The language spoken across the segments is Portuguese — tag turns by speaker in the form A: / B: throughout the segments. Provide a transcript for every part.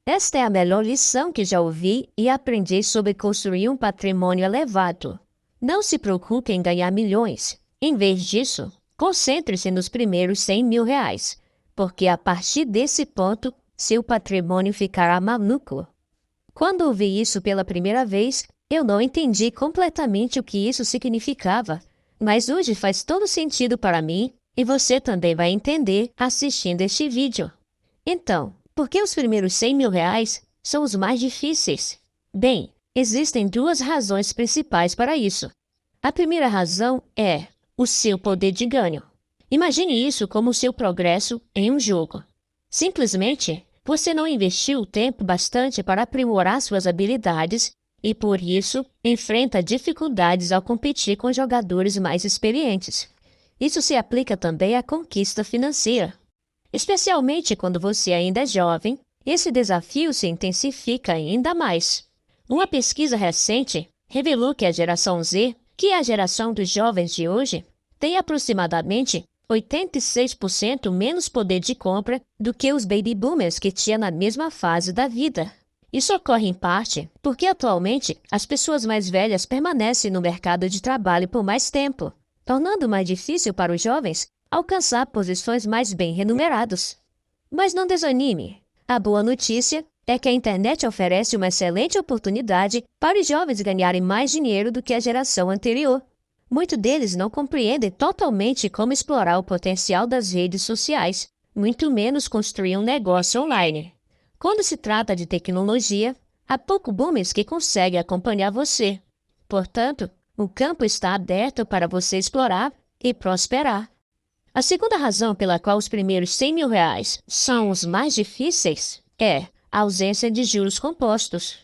A: Esta é a melhor lição que já ouvi e aprendi sobre construir um patrimônio elevado. Não se preocupe em ganhar milhões. Em vez disso, concentre-se nos primeiros 100 mil reais, porque a partir desse ponto, seu patrimônio ficará maluco. Quando ouvi isso pela primeira vez, eu não entendi completamente o que isso significava, mas hoje faz todo sentido para mim e você também vai entender assistindo este vídeo. Então, por que os primeiros 100 mil reais são os mais difíceis? Bem, existem duas razões principais para isso. A primeira razão é o seu poder de ganho. Imagine isso como o seu progresso em um jogo. Simplesmente, você não investiu tempo bastante para aprimorar suas habilidades e, por isso, enfrenta dificuldades ao competir com jogadores mais experientes. Isso se aplica também à conquista financeira. Especialmente quando você ainda é jovem, esse desafio se intensifica ainda mais. Uma pesquisa recente revelou que a geração Z, que é a geração dos jovens de hoje, tem aproximadamente 86% menos poder de compra do que os baby boomers que tinham na mesma fase da vida. Isso ocorre em parte porque atualmente as pessoas mais velhas permanecem no mercado de trabalho por mais tempo, tornando mais difícil para os jovens alcançar posições mais bem remuneradas. Mas não desanime. A boa notícia é que a internet oferece uma excelente oportunidade para os jovens ganharem mais dinheiro do que a geração anterior. Muitos deles não compreendem totalmente como explorar o potencial das redes sociais, muito menos construir um negócio online. Quando se trata de tecnologia, há poucos boomers que conseguem acompanhar você. Portanto, o campo está aberto para você explorar e prosperar. A segunda razão pela qual os primeiros 100 mil reais são os mais difíceis é a ausência de juros compostos.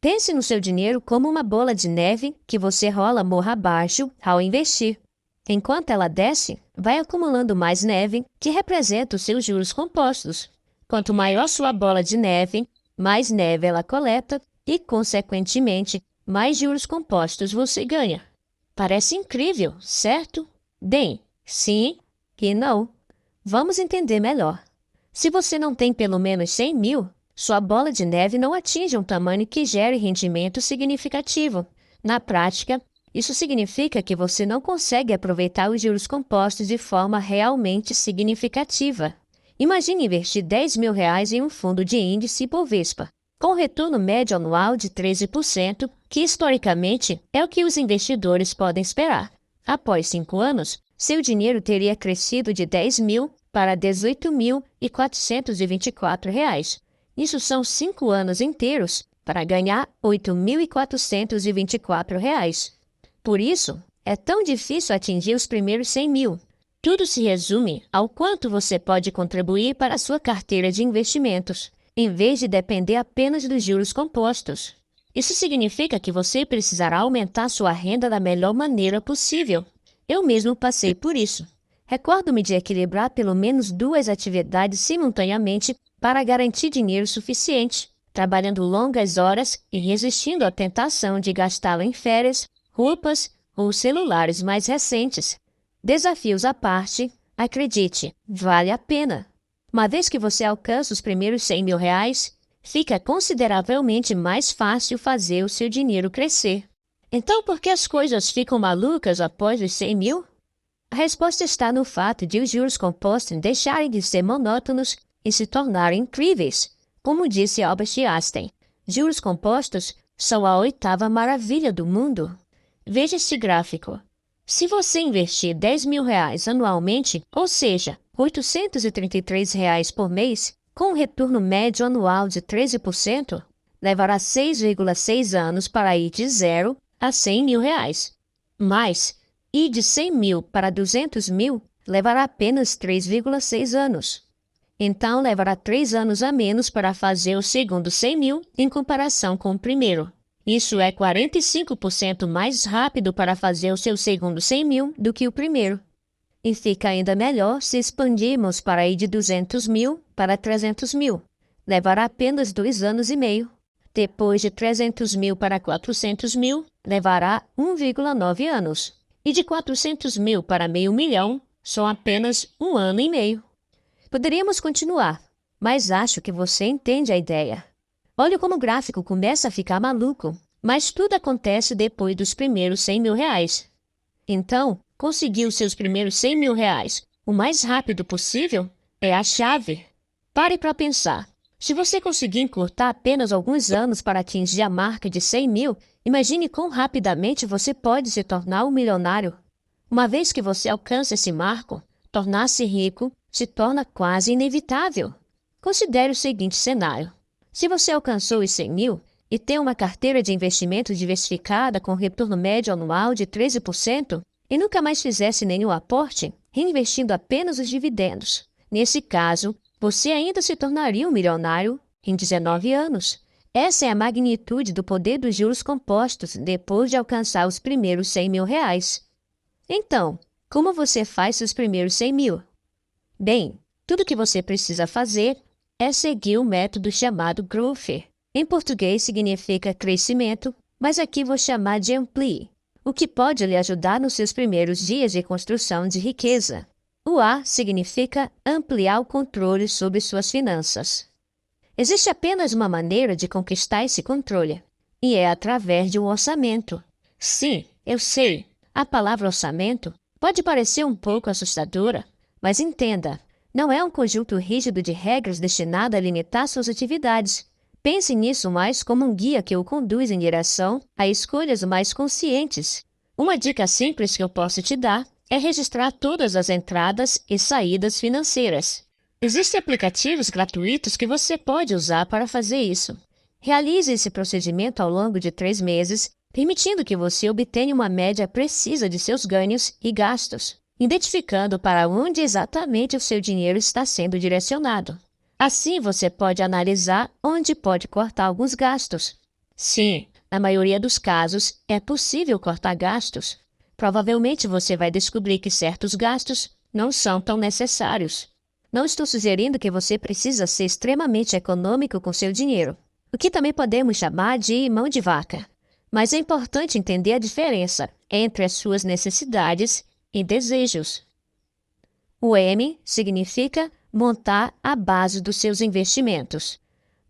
A: Pense no seu dinheiro como uma bola de neve que você rola morro abaixo ao investir. Enquanto ela desce, vai acumulando mais neve, que representa os seus juros compostos. Quanto maior sua bola de neve, mais neve ela coleta e, consequentemente, mais juros compostos você ganha. Parece incrível, certo? Bem, sim e não. Vamos entender melhor. Se você não tem pelo menos 100 mil, sua bola de neve não atinge um tamanho que gere rendimento significativo. Na prática, isso significa que você não consegue aproveitar os juros compostos de forma realmente significativa. Imagine investir 10 mil reais em um fundo de índice Bovespa, com retorno médio anual de 13%, que historicamente é o que os investidores podem esperar. Após 5 anos, seu dinheiro teria crescido de 10 mil para 18.424 reais. Isso são 5 anos inteiros para ganhar 8.424 reais. Por isso, é tão difícil atingir os primeiros 100 mil. Tudo se resume ao quanto você pode contribuir para a sua carteira de investimentos, em vez de depender apenas dos juros compostos. Isso significa que você precisará aumentar sua renda da melhor maneira possível. Eu mesmo passei por isso. Recordo-me de equilibrar pelo menos 2 atividades simultaneamente para garantir dinheiro suficiente, trabalhando longas horas e resistindo à tentação de gastá-lo em férias, roupas ou celulares mais recentes. Desafios à parte, acredite, vale a pena. Uma vez que você alcança os primeiros 100 mil reais, fica consideravelmente mais fácil fazer o seu dinheiro crescer. Então, por que as coisas ficam malucas após os 100 mil? A resposta está no fato de os juros compostos deixarem de ser monótonos e se tornarem incríveis. Como disse Albert Einstein, juros compostos são a 8ª maravilha do mundo. Veja este gráfico. Se você investir 10 mil reais anualmente, ou seja, R$ 833 reais por mês, com um retorno médio anual de 13%, levará 6,6 anos para ir de 0 a 100 mil reais. Mas, ir de 100 mil para 200 mil levará apenas 3,6 anos. Então, levará 3 anos a menos para fazer o segundo 100 mil em comparação com o primeiro. Isso é 45% mais rápido para fazer o seu segundo 100 mil do que o primeiro. E fica ainda melhor se expandirmos para ir de 200 mil para 300 mil. Levará apenas 2 anos e meio. Depois de 300 mil para 400 mil, levará 1,9 anos. E de 400 mil para meio milhão, são apenas 1 ano e meio. Poderíamos continuar, mas acho que você entende a ideia. Olha como o gráfico começa a ficar maluco, mas tudo acontece depois dos primeiros 100 mil reais. Então, conseguir os seus primeiros 100 mil reais o mais rápido possível é a chave. Pare para pensar. Se você conseguir encurtar apenas alguns anos para atingir a marca de 100 mil, imagine quão rapidamente você pode se tornar um milionário. Uma vez que você alcança esse marco, tornar-se rico se torna quase inevitável. Considere o seguinte cenário. Se você alcançou os 100 mil e tem uma carteira de investimento diversificada com retorno médio anual de 13% e nunca mais fizesse nenhum aporte, reinvestindo apenas os dividendos, nesse caso, você ainda se tornaria um milionário em 19 anos. Essa é a magnitude do poder dos juros compostos depois de alcançar os primeiros 100 mil reais. Então, como você faz seus primeiros 100 mil? Bem, tudo que você precisa fazer é seguir o método chamado Growth. Em português significa crescimento, mas aqui vou chamar de Ampli, o que pode lhe ajudar nos seus primeiros dias de construção de riqueza. O A significa ampliar o controle sobre suas finanças. Existe apenas uma maneira de conquistar esse controle, e é através de um orçamento. Sim, eu sei, a palavra orçamento pode parecer um pouco assustadora, mas entenda, não é um conjunto rígido de regras destinado a limitar suas atividades. Pense nisso mais como um guia que o conduz em direção a escolhas mais conscientes. Uma dica simples que eu posso te dar é registrar todas as entradas e saídas financeiras. Existem aplicativos gratuitos que você pode usar para fazer isso. Realize esse procedimento ao longo de 3 meses, permitindo que você obtenha uma média precisa de seus ganhos e gastos, identificando para onde exatamente o seu dinheiro está sendo direcionado. Assim, você pode analisar onde pode cortar alguns gastos. Sim, na maioria dos casos, é possível cortar gastos. Provavelmente você vai descobrir que certos gastos não são tão necessários. Não estou sugerindo que você precisa ser extremamente econômico com seu dinheiro, o que também podemos chamar de mão de vaca. Mas é importante entender a diferença entre as suas necessidades e desejos. O M significa montar a base dos seus investimentos.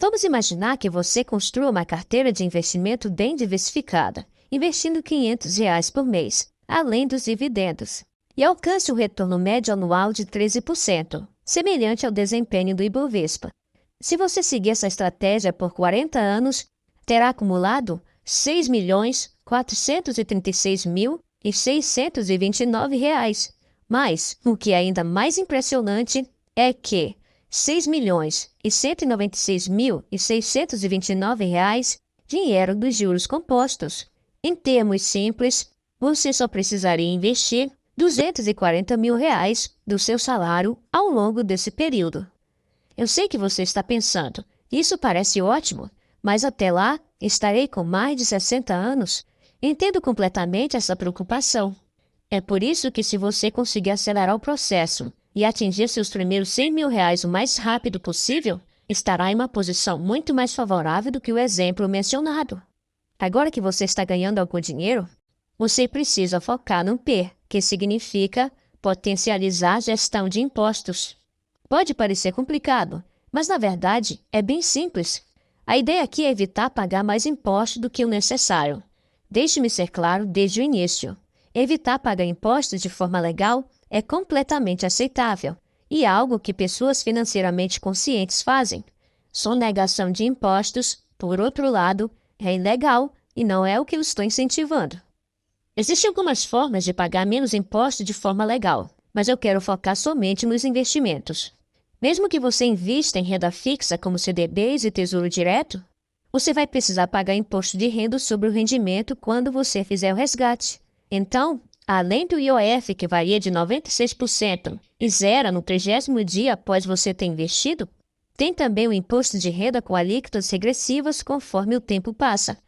A: Vamos imaginar que você construa uma carteira de investimento bem diversificada, investindo R$ 500 por mês, além dos dividendos, e alcance um retorno médio anual de 13%, semelhante ao desempenho do Ibovespa. Se você seguir essa estratégia por 40 anos, terá acumulado R$ 6.436.629. Mas, o que é ainda mais impressionante é que R$ 6.196.629 dinheiro dos juros compostos. Em termos simples, você só precisaria investir R$ 240 mil do seu salário ao longo desse período. Eu sei que você está pensando, isso parece ótimo, mas até lá estarei com mais de 60 anos. Entendo completamente essa preocupação. É por isso que se você conseguir acelerar o processo e atingir seus primeiros 100 mil reais o mais rápido possível, estará em uma posição muito mais favorável do que o exemplo mencionado. Agora que você está ganhando algum dinheiro, você precisa focar no P, que significa potencializar a gestão de impostos. Pode parecer complicado, mas na verdade é bem simples. A ideia aqui é evitar pagar mais impostos do que o necessário. Deixe-me ser claro desde o início. Evitar pagar impostos de forma legal é completamente aceitável e é algo que pessoas financeiramente conscientes fazem. Sonegação de impostos, por outro lado, é ilegal e não é o que eu estou incentivando. Existem algumas formas de pagar menos impostos de forma legal, mas eu quero focar somente nos investimentos. Mesmo que você invista em renda fixa como CDBs e Tesouro Direto, você vai precisar pagar imposto de renda sobre o rendimento quando você fizer o resgate. Então, além do IOF, que varia de 96% e zera no 30º dia após você ter investido, tem também o imposto de renda com alíquotas regressivas conforme o tempo passa.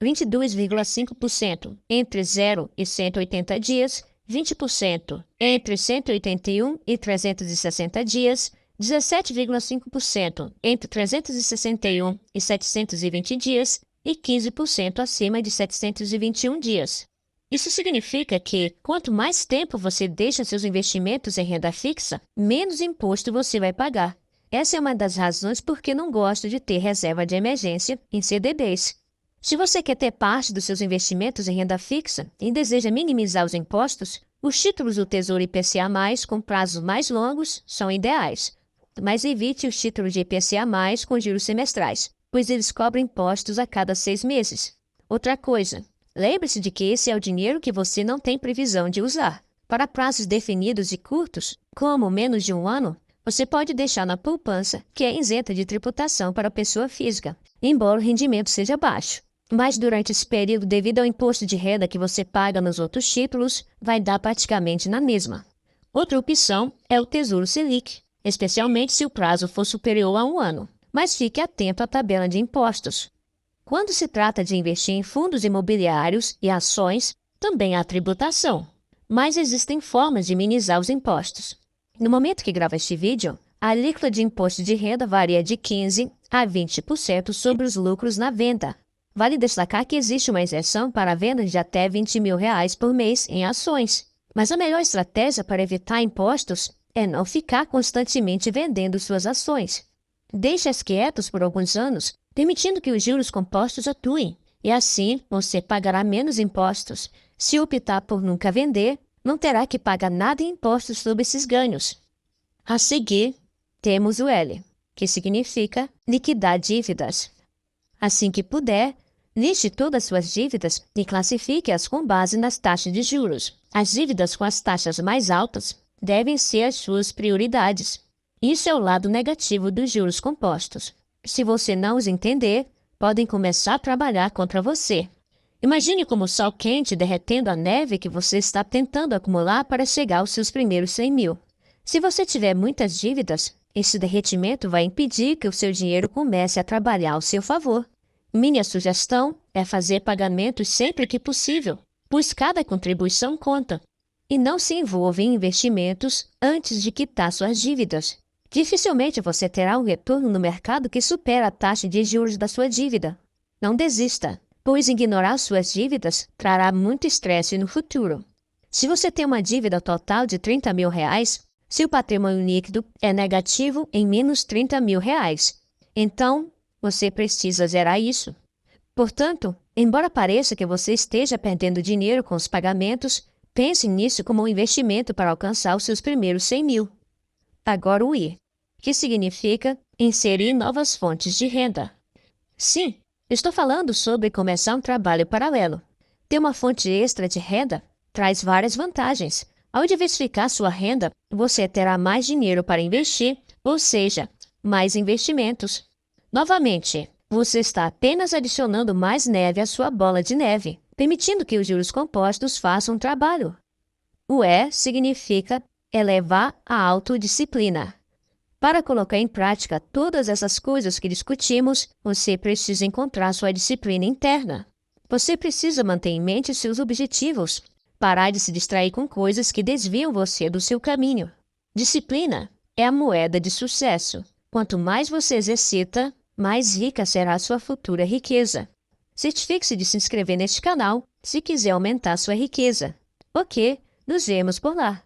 A: 22,5% entre 0 e 180 dias, 20% entre 181 e 360 dias, 17,5% entre 361 e 720 dias e 15% acima de 721 dias. Isso significa que, quanto mais tempo você deixa seus investimentos em renda fixa, menos imposto você vai pagar. Essa é uma das razões por que não gosto de ter reserva de emergência em CDBs. Se você quer ter parte dos seus investimentos em renda fixa e deseja minimizar os impostos, os títulos do Tesouro IPCA+, com prazos mais longos, são ideais. Mas evite os títulos de IPCA+, com juros semestrais, pois eles cobram impostos a cada 6 meses. Outra coisa, lembre-se de que esse é o dinheiro que você não tem previsão de usar. Para prazos definidos e curtos, como menos de um ano, você pode deixar na poupança, que é isenta de tributação para a pessoa física, embora o rendimento seja baixo. Mas durante esse período, devido ao imposto de renda que você paga nos outros títulos, vai dar praticamente na mesma. Outra opção é o Tesouro Selic, especialmente se o prazo for superior a um ano. Mas fique atento à tabela de impostos. Quando se trata de investir em fundos imobiliários e ações, também há tributação. Mas existem formas de minimizar os impostos. No momento que gravo este vídeo, a alíquota de imposto de renda varia de 15% a 20% sobre os lucros na venda. Vale destacar que existe uma isenção para vendas de até R$20 mil por mês em ações. Mas a melhor estratégia para evitar impostos é não ficar constantemente vendendo suas ações. Deixe-as quietas por alguns anos, permitindo que os juros compostos atuem, e assim você pagará menos impostos. Se optar por nunca vender, não terá que pagar nada em impostos sobre esses ganhos. A seguir, temos o L, que significa liquidar dívidas. Assim que puder, liste todas as suas dívidas e classifique-as com base nas taxas de juros. As dívidas com as taxas mais altas devem ser as suas prioridades. Isso é o lado negativo dos juros compostos. Se você não os entender, podem começar a trabalhar contra você. Imagine como o sol quente derretendo a neve que você está tentando acumular para chegar aos seus primeiros 100 mil. Se você tiver muitas dívidas, esse derretimento vai impedir que o seu dinheiro comece a trabalhar ao seu favor. Minha sugestão é fazer pagamentos sempre que possível, pois cada contribuição conta. E não se envolva em investimentos antes de quitar suas dívidas. Dificilmente você terá um retorno no mercado que supera a taxa de juros da sua dívida. Não desista, pois ignorar suas dívidas trará muito estresse no futuro. Se você tem uma dívida total de R$30 mil, seu patrimônio líquido é negativo em menos R$30 mil. Então, você precisa zerar isso. Portanto, embora pareça que você esteja perdendo dinheiro com os pagamentos, pense nisso como um investimento para alcançar os seus primeiros 100 mil. Agora o I, que significa inserir novas fontes de renda. Sim, estou falando sobre começar um trabalho paralelo. Ter uma fonte extra de renda traz várias vantagens. Ao diversificar sua renda, você terá mais dinheiro para investir, ou seja, mais investimentos. Novamente, você está apenas adicionando mais neve à sua bola de neve, permitindo que os juros compostos façam o trabalho. O E significa elevar a autodisciplina. Para colocar em prática todas essas coisas que discutimos, você precisa encontrar sua disciplina interna. Você precisa manter em mente seus objetivos, parar de se distrair com coisas que desviam você do seu caminho. Disciplina é a moeda de sucesso. Quanto mais você exercita, mais rica será a sua futura riqueza. Certifique-se de se inscrever neste canal se quiser aumentar sua riqueza. Ok, nos vemos por lá.